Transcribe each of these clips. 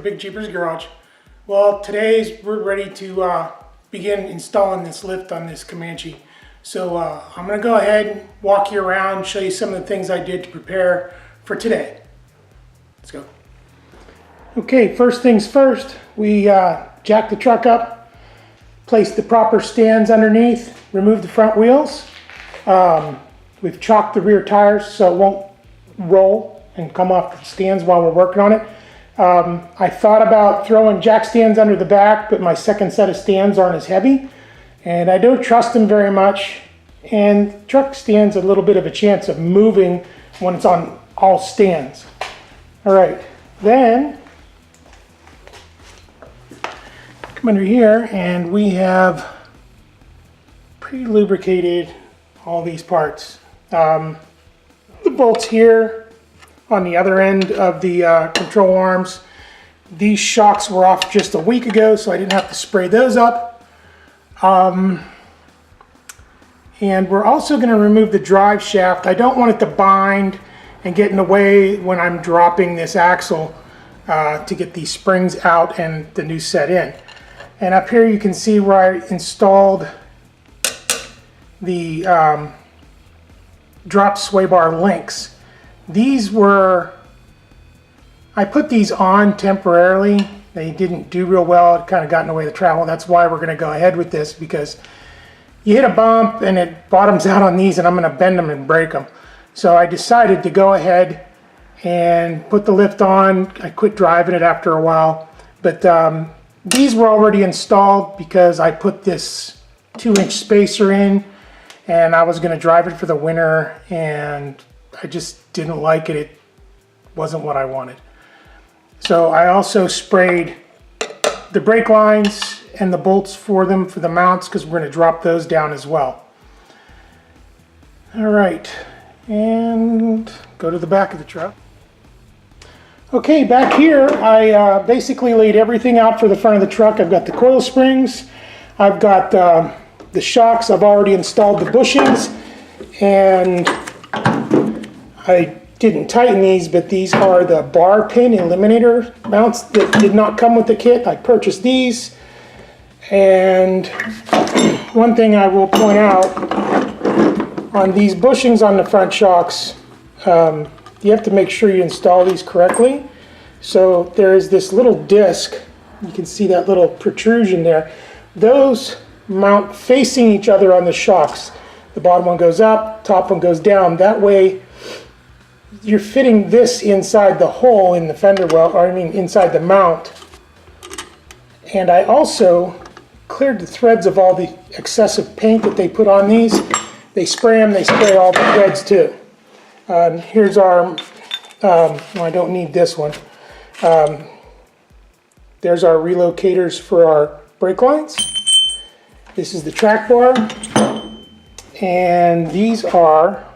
Big Jeepers Garage. Well, we're ready to begin installing this lift on this Comanche. So I'm going to go ahead and walk you around, show you some of the things I did to prepare for today. Let's go. Okay, first things first, we jacked the truck up, placed the proper stands underneath, removed the front wheels. We've chalked the rear tires so it won't roll and come off the stands while we're working on it. I thought about throwing jack stands under the back, but my second set of stands aren't as heavy, and I don't trust them very much. And the truck stands a little bit of a chance of moving when it's on all stands. All right, then come under here, and we have pre-lubricated all these parts. The bolts here on the other end of the control arms. These shocks were off just a week ago, so I didn't have to spray those up. And we're also going to remove the drive shaft. I don't want it to bind and get in the way when I'm dropping this axle to get these springs out and the new set in. And up here you can see where I installed the drop sway bar links. These were, I put these on temporarily. They didn't do real well. It kind of got in the way of the travel. That's why we're going to go ahead with this, because you hit a bump and it bottoms out on these and I'm going to bend them and break them. So I decided to go ahead and put the lift on. I quit driving it after a while, but these were already installed because I put this 2-inch spacer in and I was going to drive it for the winter, and I just didn't like it. It wasn't what I wanted. So I also sprayed the brake lines and the bolts for them for the mounts, because we're going to drop those down as well. All right, and go to the back of the truck. Okay, back here I basically laid everything out for the front of the truck. I've got the coil springs, I've got the shocks, I've already installed the bushings, and I didn't tighten these, but these are the bar pin eliminator mounts that did not come with the kit. I purchased these. And one thing I will point out, on these bushings on the front shocks, you have to make sure you install these correctly. So there is this little disc, you can see that little protrusion there. Those mount facing each other on the shocks. The bottom one goes up, top one goes down. That way you're fitting this inside the hole in the fender well, or I mean inside the mount. And I also cleared the threads of all the excessive paint that they put on these. They spray them, they spray all the threads too. Here's our, well, I don't need this one. There's our relocators for our brake lines. This is the track bar. And these are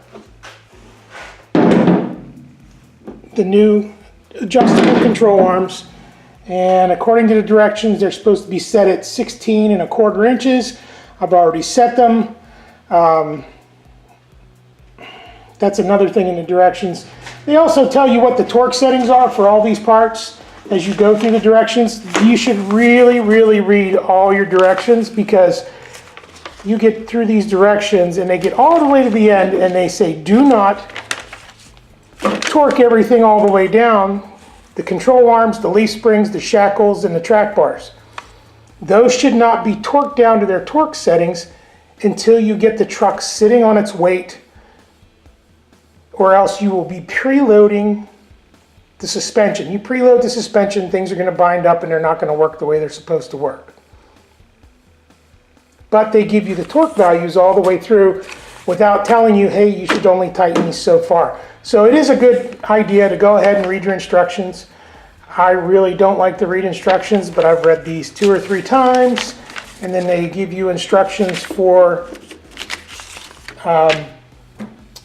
the new adjustable control arms, and according to the directions they're supposed to be set at 16¼ inches. I've already set them. That's another thing in the directions. They also tell you what the torque settings are for all these parts as you go through the directions. You should really read all your directions, because you get through these directions and they get all the way to the end and they say do not torque everything all the way down. The control arms, the leaf springs, the shackles, and the track bars. Those should not be torqued down to their torque settings until you get the truck sitting on its weight, or else you will be preloading the suspension. You preload the suspension, things are going to bind up and they're not going to work the way they're supposed to work. But they give you the torque values all the way through without telling you, hey, you should only tighten these so far. So it is a good idea to go ahead and read your instructions. I really don't like to read instructions, but I've read these 2 or 3 times, and then they give you instructions for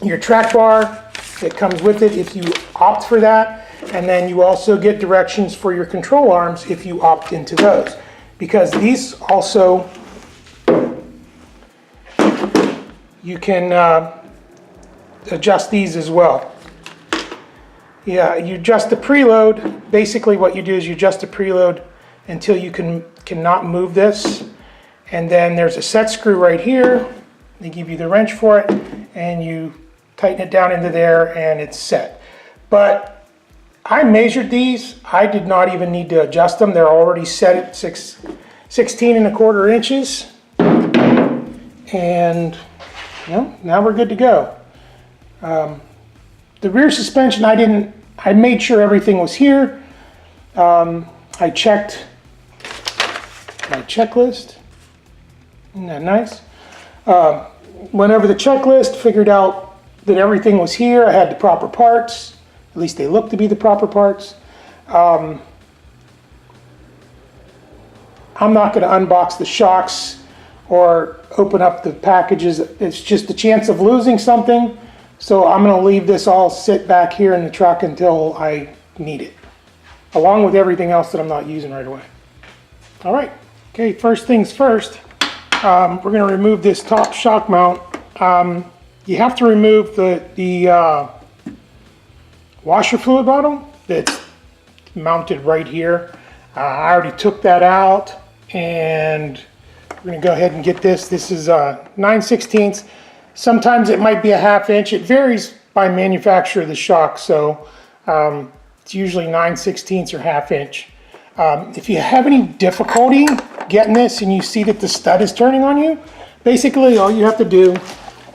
your track bar that comes with it if you opt for that, and then you also get directions for your control arms if you opt into those, because these also, you can adjust these as well. Yeah, you adjust the preload. Basically what you do is you adjust the preload until you cannot move this. And then there's a set screw right here. They give you the wrench for it, and you tighten it down into there and it's set. But I measured these. I did not even need to adjust them. They're already set at 16¼ inches. And now we're good to go. The rear suspension, I made sure everything was here. I checked my checklist. Isn't that nice? Went over the checklist, figured out that everything was here. I had the proper parts. At least they look to be the proper parts. I'm not going to unbox the shocks or open up the packages. It's just a chance of losing something. So I'm going to leave this all sit back here in the truck until I need it, along with everything else that I'm not using right away. All right. Okay, first things first. We're going to remove this top shock mount. You have to remove the washer fluid bottle that's mounted right here. I already took that out, and we're going to go ahead and get this. This is 9/16. Sometimes it might be a 1/2 inch. It varies by manufacturer of the shock, so it's usually 9/16 or 1/2 inch. If you have any difficulty getting this and you see that the stud is turning on you, basically all you have to do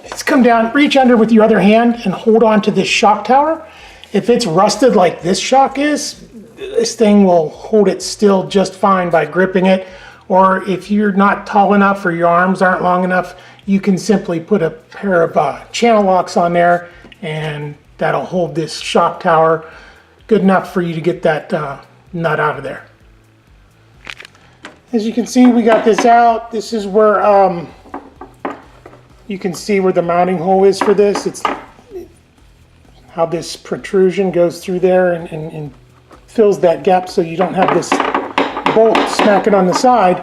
is come down, reach under with your other hand and hold on to this shock tower. If it's rusted like this shock is, this thing will hold it still just fine by gripping it. Or if you're not tall enough or your arms aren't long enough, you can simply put a pair of channel locks on there, and that'll hold this shock tower good enough for you to get that nut out of there. As you can see, we got this out. This is where you can see where the mounting hole is for this. It's how this protrusion goes through there and fills that gap so you don't have this bolt smacking on the side.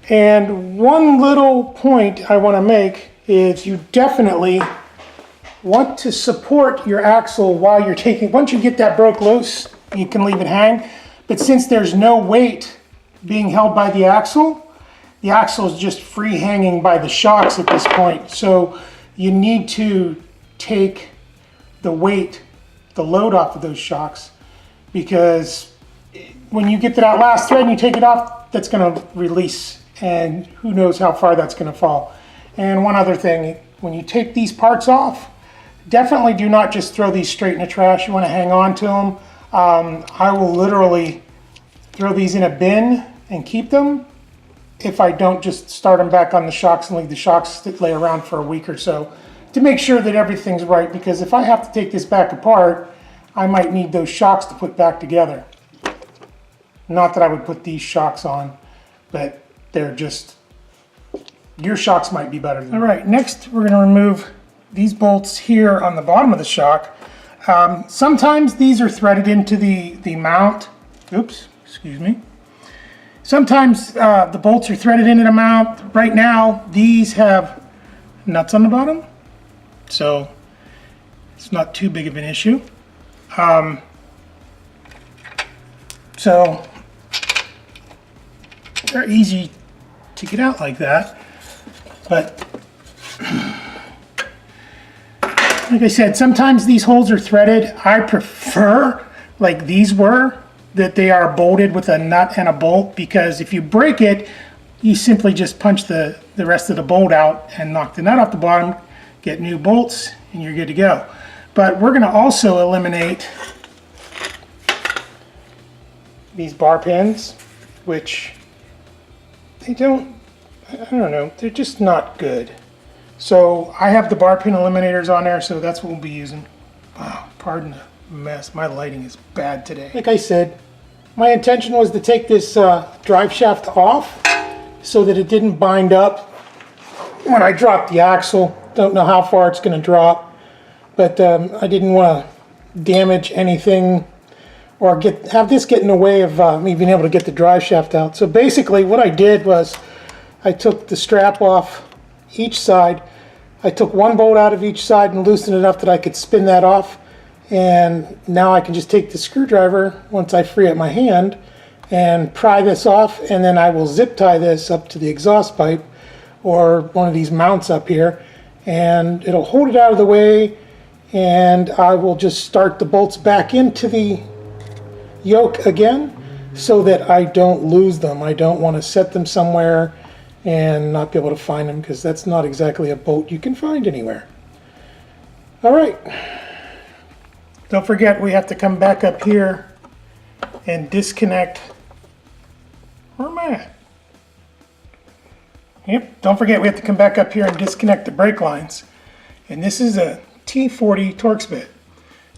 And one little point I want to make is you definitely want to support your axle while you're taking. Once you get that broke loose, you can leave it hang. But since there's no weight being held by the axle is just free hanging by the shocks at this point. So you need to take the weight, the load off of those shocks, because when you get to that last thread and you take it off, that's going to release, and who knows how far that's going to fall. And one other thing, when you take these parts off, definitely do not just throw these straight in the trash. You want to hang on to them. I will literally throw these in a bin and keep them if I don't just start them back on the shocks and leave the shocks to lay around for a week or so to make sure that everything's right, because if I have to take this back apart, I might need those shocks to put back together. Not that I would put these shocks on, but they're just, your shocks might be better than. All right, next we're going to remove these bolts here on the bottom of the shock. Sometimes these are threaded into the mount. Oops, excuse me. Sometimes the bolts are threaded into the mount. Right now, these have nuts on the bottom, so it's not too big of an issue. So they're easy to get out like that, but like I said, sometimes these holes are threaded. I prefer, like these were, that they are bolted with a nut and a bolt, because if you break it, you simply just punch the rest of the bolt out and knock the nut off the bottom, get new bolts, and you're good to go. But we're going to also eliminate these bar pins, which I don't know, they're just not good. So I have the bar pin eliminators on there, so that's what we'll be using. Wow, pardon the mess. My lighting is bad today. Like I said, my intention was to take this drive shaft off so that it didn't bind up when I drop the axle. Don't know how far it's going to drop, but I didn't want to damage anything or have this get in the way of me being able to get the drive shaft out. So basically what I did was I took the strap off each side. I took one bolt out of each side and loosened it enough that I could spin that off, And now I can just take the screwdriver once I free up my hand and pry this off, and then I will zip tie this up to the exhaust pipe or one of these mounts up here, and it'll hold it out of the way, and I will just start the bolts back into the yoke again so that I don't lose them. I don't want to set them somewhere and not be able to find them, because that's not exactly a bolt you can find anywhere. All right. Don't forget, we have to come back up here and disconnect. Where am I at? Yep, don't forget we have to come back up here and disconnect the brake lines. And this is a T40 Torx bit.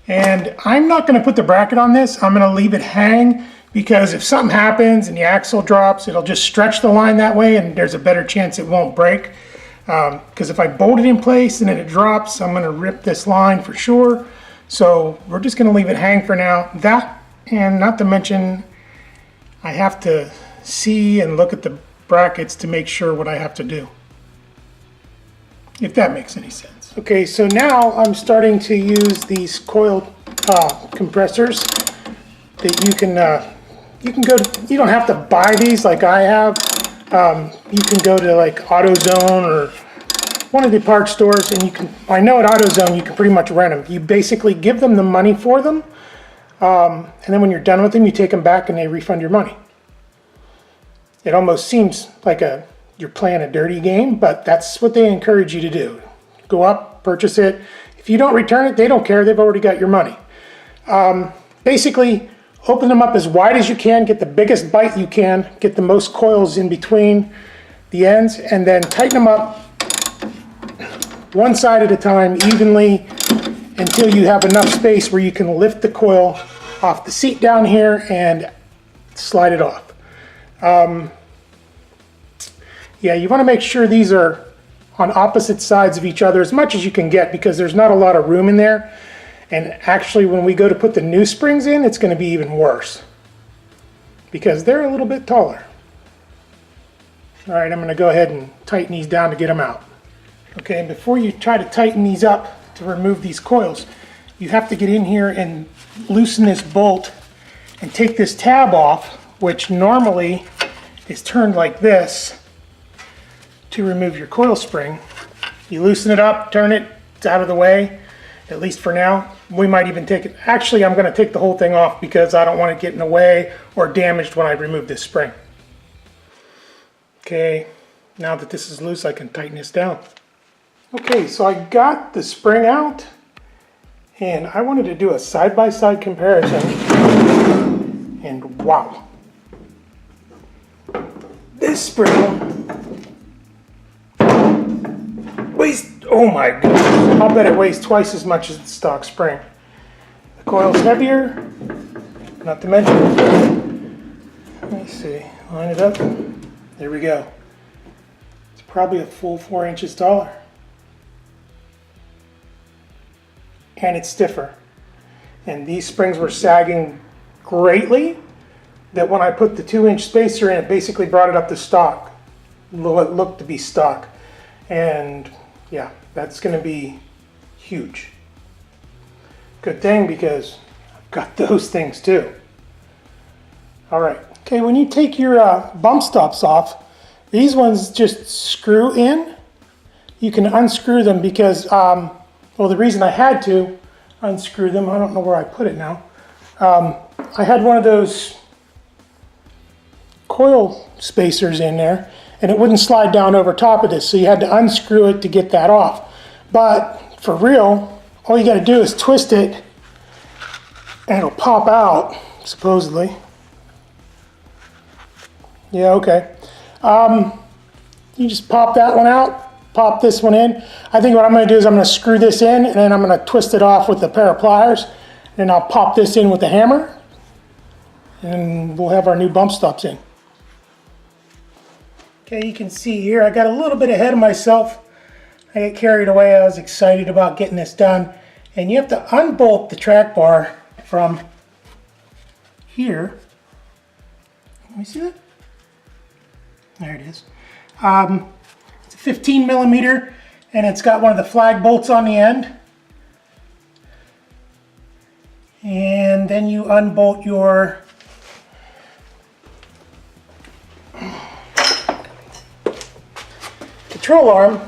And I'm not going to put the bracket on this. I'm going to leave it hang, because if something happens and the axle drops, it'll just stretch the line that way, and there's a better chance it won't break. Because if I bolt it in place and then it drops, I'm going to rip this line for sure. So we're just going to leave it hang for now. That, and not to mention, I have to see and look at the brackets to make sure what I have to do, if that makes any sense. Okay, so now I'm starting to use these coil compressors that you can go to. You don't have to buy these like I have. You can go to like AutoZone or one of the parts stores, and you can, I know at AutoZone you can pretty much rent them. You basically give them the money for them, and then when you're done with them, you take them back and they refund your money. It almost seems like you're playing a dirty game, but that's what they encourage you to do. Go up, purchase it. If you don't return it, they don't care. They've already got your money. Basically, open them up as wide as you can, get the biggest bite you can, get the most coils in between the ends, and then tighten them up one side at a time evenly until you have enough space where you can lift the coil off the seat down here and slide it off. Yeah, you want to make sure these are on opposite sides of each other as much as you can get, because there's not a lot of room in there. And actually, when we go to put the new springs in, it's going to be even worse because they're a little bit taller. All right, I'm going to go ahead and tighten these down to get them out. Okay, and before you try to tighten these up to remove these coils, you have to get in here and loosen this bolt and take this tab off, which normally is turned like this to remove your coil spring. You loosen it up, turn it, it's out of the way, at least for now. We might even take it, actually I'm going to take the whole thing off because I don't want it getting away or damaged when I remove this spring. Okay, now that this is loose, I can tighten this down. Okay, so I got the spring out, and I wanted to do a side-by-side comparison, and wow. This spring weighs, oh my goodness, I'll bet it weighs twice as much as the stock spring. The coil's heavier, not to mention, let me see, line it up, there we go. It's probably a full 4 inches taller. And it's stiffer. And these springs were sagging greatly, that when I put the 2-inch spacer in, it basically brought it up to stock, what looked to be stock. And yeah, that's going to be huge. Good thing, because I've got those things too. All right, okay, when you take your bump stops off, these ones just screw in. You can unscrew them because, well, the reason I had to unscrew them, I don't know where I put it now. I had one of those coil spacers in there, and it wouldn't slide down over top of this, so you had to unscrew it to get that off. But for real, all you got to do is twist it, and it'll pop out, supposedly. Yeah, okay. You just pop that one out, pop this one in. I think what I'm going to do is I'm going to screw this in, and then I'm going to twist it off with a pair of pliers, and I'll pop this in with a hammer, and we'll have our new bump stops in. Okay, you can see here I got a little bit ahead of myself. I got carried away. I was excited about getting this done. And you have to unbolt the track bar from here. Let me see that. There it is. It's a 15 millimeter, and it's got one of the flag bolts on the end. then you unbolt your control arm,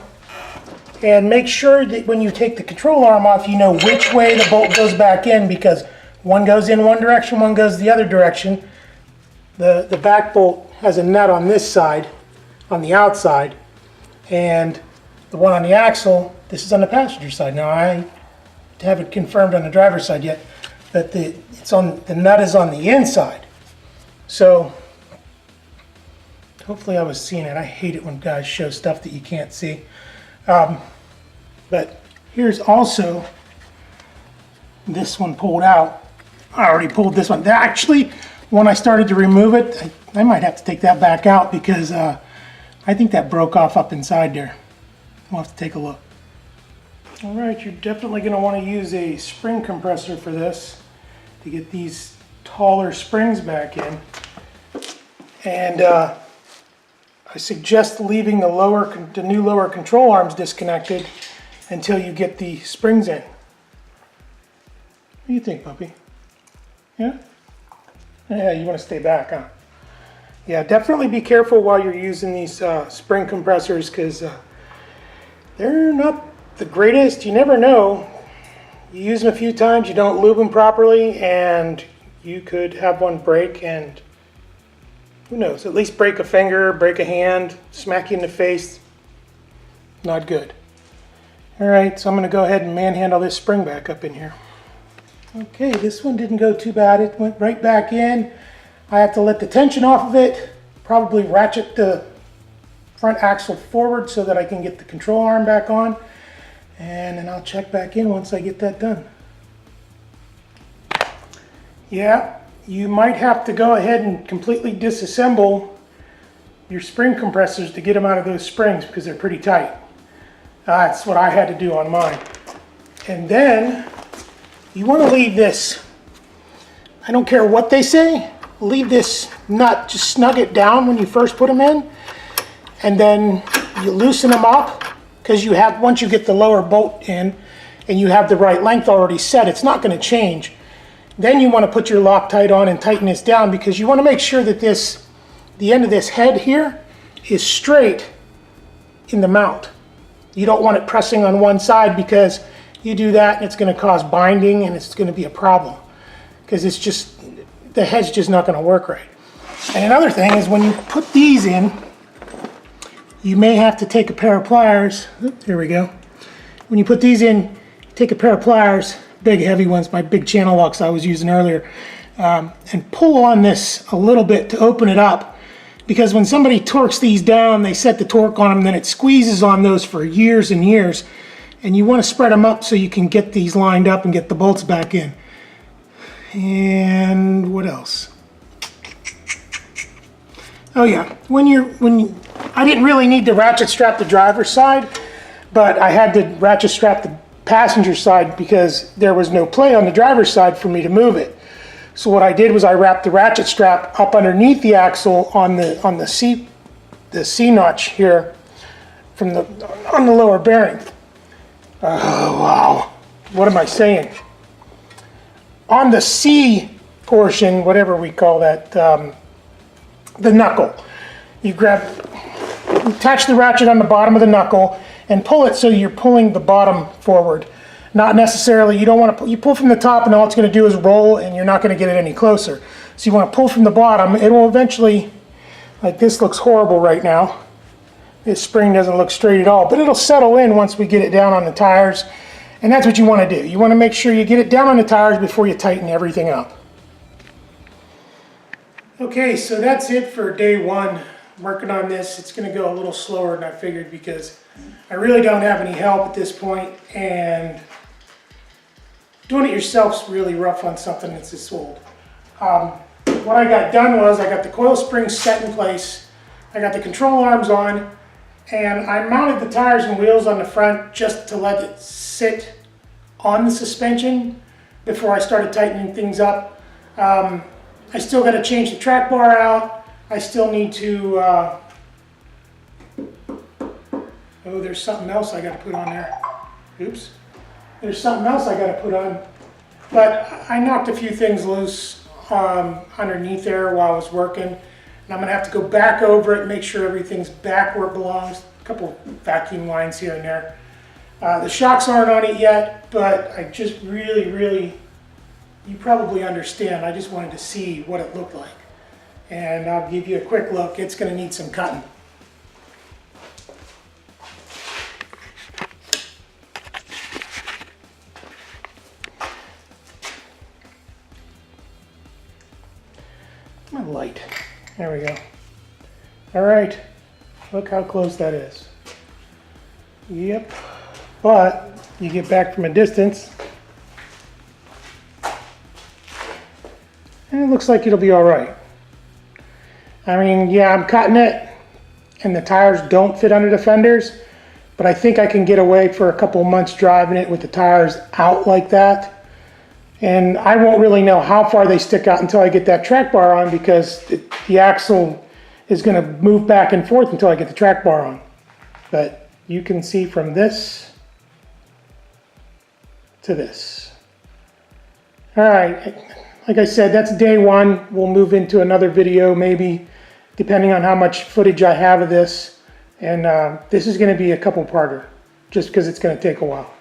and make sure that when you take the control arm off, you know which way the bolt goes back in, because one goes in one direction, one goes the other direction. The back bolt has a nut on this side, on the outside, and the one on the axle, this is on the passenger side. Now I haven't confirmed on the driver's side yet, but the nut is on the inside. So hopefully I was seeing it. I hate it when guys show stuff that you can't see. But here's also this one pulled out. I already pulled this one. Actually, when I started to remove it, I might have to take that back out because I think that broke off up inside there. We'll have to take a look. All right, you're definitely going to want to use a spring compressor for this to get these taller springs back in. And I suggest leaving the new lower control arms disconnected until you get the springs in. What do you think, puppy? Yeah? Yeah, you want to stay back, huh? Yeah, definitely be careful while you're using these spring compressors, because they're not the greatest. You never know. You use them a few times, you don't lube them properly, and you could have one break, and who knows, at least break a finger, break a hand, smack you in the face. Not good. All right, so I'm going to go ahead and manhandle this spring back up in here. Okay, this one didn't go too bad. It went right back in. I have to let the tension off of it, probably ratchet the front axle forward so that I can get the control arm back on, and then I'll check back in once I get that done. Yeah, you might have to go ahead and completely disassemble your spring compressors to get them out of those springs because they're pretty tight. That's what I had to do on mine. And then you want to leave this, I don't care what they say, leave this nut, just snug it down when you first put them in, and then you loosen them up, because once you get the lower bolt in and you have the right length already set, it's not going to change. Then you want to put your Loctite on and tighten this down, because you want to make sure that the end of this head here is straight in the mount. You don't want it pressing on one side, because you do that and it's going to cause binding and it's going to be a problem, because it's just, the head's just not going to work right. And another thing is, when you put these in, you may have to take a pair of pliers. Here we go. When you put these in, take a pair of pliers, big heavy ones, my big channel locks I was using earlier, and pull on this a little bit to open it up, because when somebody torques these down, they set the torque on them, then it squeezes on those for years and years, and you want to spread them up so you can get these lined up and get the bolts back in. And what else? Oh yeah, I didn't really need to ratchet strap the driver's side, but I had to ratchet strap the passenger side because there was no play on the driver's side for me to move it. So what I did was I wrapped the ratchet strap up underneath the axle on the C notch here on the lower bearing. Oh wow, what am I saying? On the C portion, whatever we call that, the knuckle, you attach the ratchet on the bottom of the knuckle and pull it so you're pulling the bottom forward. Not necessarily, you don't want to, you pull from the top and all it's going to do is roll and you're not going to get it any closer. So you want to pull from the bottom. It will eventually, like this looks horrible right now. This spring doesn't look straight at all, but it'll settle in once we get it down on the tires. And that's what you want to do. You want to make sure you get it down on the tires before you tighten everything up. Okay, so that's it for day one. Working on this. It's going to go a little slower than I figured, because I really don't have any help at this point, and doing it yourself is really rough on something that's this old. What I got done was I got the coil springs set in place, I got the control arms on, and I mounted the tires and wheels on the front just to let it sit on the suspension before I started tightening things up. I still got to change the track bar out. I still need to, oh, there's something else I got to put on there. Oops. There's something else I got to put on. But I knocked a few things loose underneath there while I was working. And I'm gonna have to go back over it and make sure everything's back where it belongs. A couple vacuum lines here and there. The shocks aren't on it yet, but I just really, you probably understand, I just wanted to see what it looked like. And I'll give you a quick look. It's gonna need some cutting. My light. There we go. All right. Look how close that is. Yep. But you get back from a distance, and it looks like it'll be all right. I mean, yeah, I'm cutting it, and the tires don't fit under the fenders, but I think I can get away for a couple months driving it with the tires out like that. And I won't really know how far they stick out until I get that track bar on, because the axle is going to move back and forth until I get the track bar on. But you can see from this to this. All right, like I said, that's day one. We'll move into another video maybe, depending on how much footage I have of this. And this is going to be a couple-parter, just because it's going to take a while.